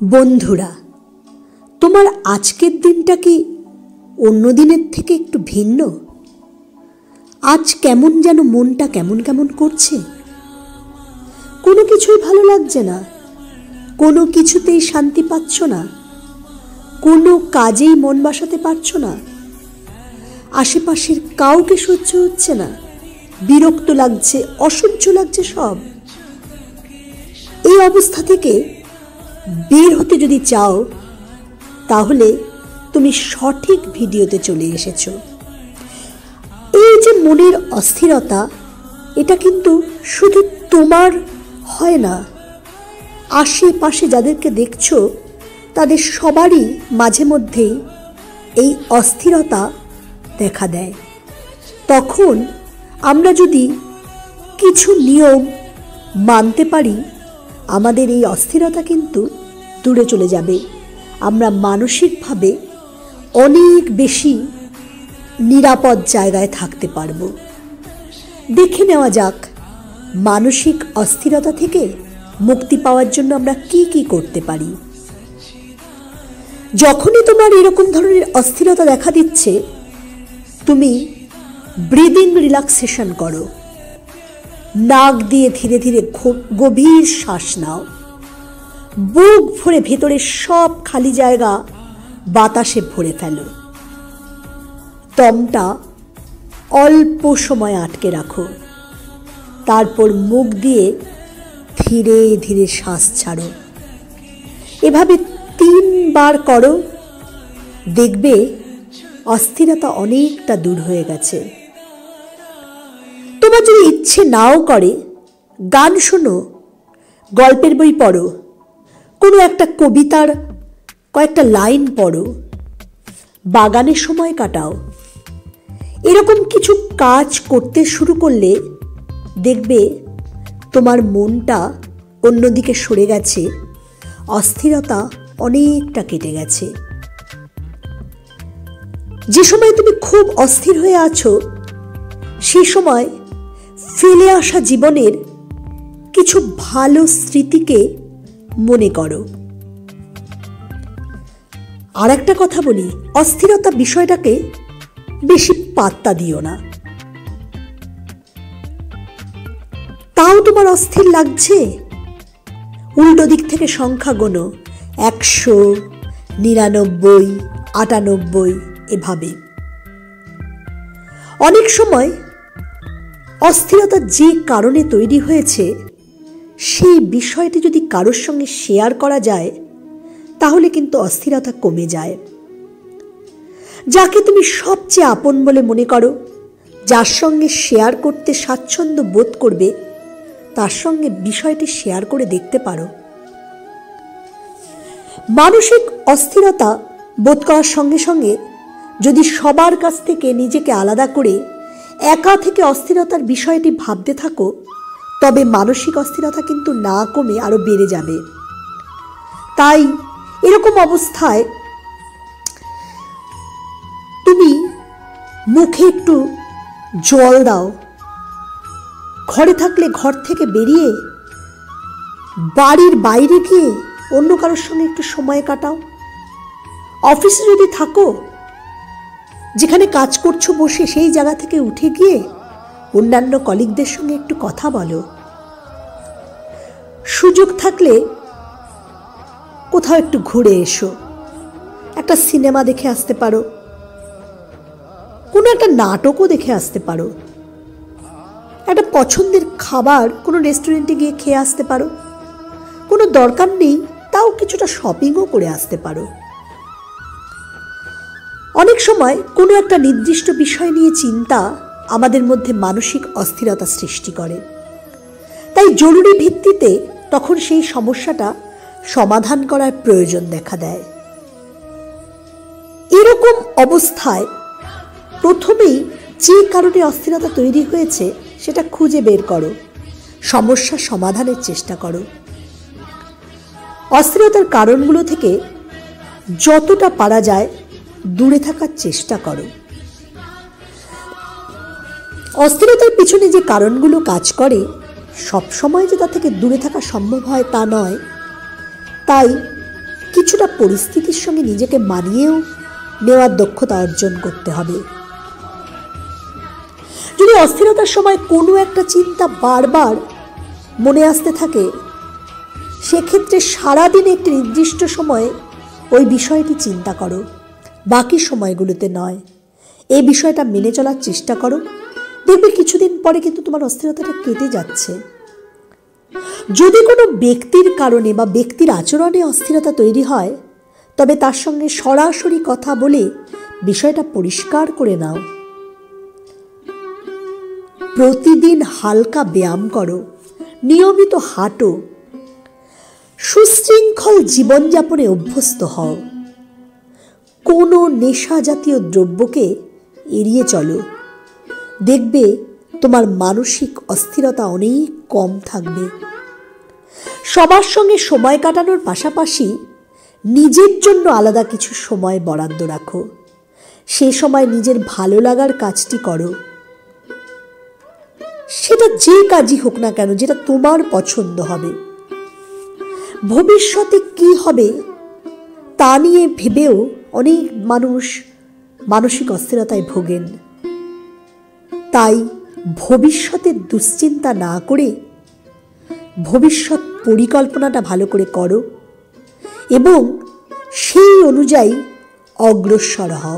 বন্ধুরা, তোমার আজকের দিনটা কি অন্য দিনের থেকে একটু ভিন্ন? আজ কেমন যেন মনটা কেমন কেমন করছে, কোনো কিছুই ভালো লাগছে না, কোনো কিছুতেই শান্তি পাচ্ছ না, কোনো কাজেই মন বসাতে পারছো না, আশেপাশের কাউকে সহ্য হচ্ছে না, বিরক্ত লাগছে, অসহ্য লাগছে সব। এই অবস্থা থেকে বের হতে যদি চাও তাহলে তুমি সঠিক ভিডিওতে চলে এসেছো। এই যে মনের অস্থিরতা, এটা কিন্তু শুধু তোমার হয় না, আশেপাশে যাদেরকে দেখছো তাদের সবারই মাঝে মধ্যেই এই অস্থিরতা দেখা দেয়। তখন আমরা যদি কিছু নিয়ম মানতে পারি, আমাদের এই অস্থিরতা কিন্তু দূরে চলে যাবে। আমরা মানসিকভাবে অনেক বেশি নিরাপদ জায়গায় থাকতে পারব। দেখে নেওয়া যাক মানসিক অস্থিরতা থেকে মুক্তি পাওয়ার জন্য আমরা কি কি করতে পারি। যখনই তোমার এরকম ধরনের অস্থিরতা দেখা দিচ্ছে, তুমি ব্রিদিং রিল্যাক্সেশন করো। নাক দিয়ে ধীরে ধীরে গভীর শ্বাস নাও, বুক ভরে ভেতরের সব খালি জায়গা বাতাসে ভরে ফেলো। দমটা অল্প সময় আটকে রাখো, তারপর মুখ দিয়ে ধীরে ধীরে শ্বাস ছাড়ো। এভাবে 3 বার করো, দেখবে অস্থিরতা অনেকটা দূর হয়ে গেছে। তোমার যদি ইচ্ছে নাও করে, গান শোনো, গল্পের বই পড়ো, কোনো একটা কবিতার কয়েকটা লাইন পড়ো, বাগানে সময় কাটাও। এরকম কিছু কাজ করতে শুরু করলে দেখবে তোমার মনটা অন্যদিকে সরে গেছে, অস্থিরতা অনেকটা কেটে গেছে। যে সময় তুমি খুব অস্থির হয়ে আছো, সেই সময় ফেলে আসা জীবনের কিছু ভালো স্মৃতিকে মনে করো। আর একটা কথা বলি, অস্থিরতা বিষয়টাকে বেশি পাত্তা দিও না। তাও তোমার অস্থির লাগছে, উল্টো দিক থেকে সংখ্যা গোনো, 100, 99, 98, এভাবে। অনেক সময় অস্থিরতা যে কারণে তৈরি হয়েছে, সেই বিষয়টি যদি কারোর সঙ্গে শেয়ার করা যায়, তাহলে কিন্তু অস্থিরতা কমে যায়। যাকে তুমি সবচেয়ে আপন বলে মনে করো, যার সঙ্গে শেয়ার করতে স্বাচ্ছন্দ্য বোধ করবে, তার সঙ্গে বিষয়টি শেয়ার করে দেখতে পারো। মানসিক অস্থিরতা বোধ করার সঙ্গে সঙ্গে যদি সবার কাছ থেকে নিজেকে আলাদা করে একা থেকে অস্থিরতার বিষয়টি ভাবতে থাকো, তবে মানসিক অস্থিরতা কিন্তু না কমে আরো বেড়ে যাবে। তাই এরকম অবস্থায় তুমি মুখে একটু জল দাও, ঘরে থাকলে ঘর থেকে বেরিয়ে বাড়ির বাইরে গিয়ে অন্য কারোর সঙ্গে একটু সময় কাটাও। অফিসে যদি থাকো, যেখানে কাজ করছো বসে, সেই জায়গা থেকে উঠে গিয়ে অন্যান্য কলিগদের সঙ্গে একটু কথা বলো। সুযোগ থাকলে কোথাও একটু ঘুরে এসো, একটা সিনেমা দেখে আসতে পারো, কোনো একটা নাটকও দেখে আসতে পারো, একটা পছন্দের খাবার কোনো রেস্টুরেন্টে গিয়ে খেয়ে আসতে পারো, কোনো দরকার নেই তাও কিছুটা শপিংও করে আসতে পারো। অনেক সময় কোনো একটা নির্দিষ্ট বিষয় নিয়ে চিন্তা আমাদের মধ্যে মানসিক অস্থিরতা সৃষ্টি করে। তাই জরুরি ভিত্তিতে তখন সেই সমস্যাটা সমাধান করার প্রয়োজন দেখা দেয়। এরকম অবস্থায় প্রথমেই যে কারণে অস্থিরতা তৈরি হয়েছে সেটা খুঁজে বের করো, সমস্যা সমাধানের চেষ্টা করো। অস্থিরতার কারণগুলো থেকে যতটা পারা যায় দূরে থাকার চেষ্টা করো। অস্থিরতার পিছনে যে কারণগুলো কাজ করে, সব সময় যে তা থেকে দূরে থাকা সম্ভব হয় তা নয়। তাই কিছুটা পরিস্থিতির সঙ্গে নিজেকে মানিয়েও নেওয়ার দক্ষতা অর্জন করতে হবে। যদি অস্থিরতার সময় কোনো একটা চিন্তা বারবার মনে আসতে থাকে, সেক্ষেত্রে সারাদিনে একটি নির্দিষ্ট সময়ে ওই বিষয়টি চিন্তা করো, বাকি সময়গুলোতে নয়। এই বিষয়টা মেনে চলার চেষ্টা করো, দেখবে কিছুদিন পরে কিন্তু তোমার অস্থিরতাটা কেটে যাচ্ছে। যদি কোনো ব্যক্তির কারণে বা ব্যক্তির আচরণে অস্থিরতা তৈরি হয়, তবে তার সঙ্গে সরাসরি কথা বলে বিষয়টা পরিষ্কার করে নাও। প্রতিদিন হালকা ব্যায়াম করো, নিয়মিত হাঁটো, সুশৃঙ্খল জীবনযাপনে অভ্যস্ত হও। কোনো নেশা জাতীয় দ্রব্যকে এড়িয়ে চলো, দেখবে তোমার মানসিক অস্থিরতা অনেক কম থাকবে। সবার সঙ্গে সময় কাটানোর পাশাপাশি নিজের জন্য আলাদা কিছু সময় বরাদ্দ রাখো। সে সময় নিজের ভালো লাগার কাজটি করো, সেটা যে কাজই হোক না কেন, যেটা তোমার পছন্দ হবে। ভবিষ্যতে কি হবে তা নিয়ে ভেবেও অনেক মানুষ মানসিক অস্থিরতায় ভোগেন। তাই ভবিষ্যতের দুশ্চিন্তা না করে ভবিষ্যৎ পরিকল্পনাটা ভালো করে করো এবং সেই অনুযায়ী অগ্রসর হও।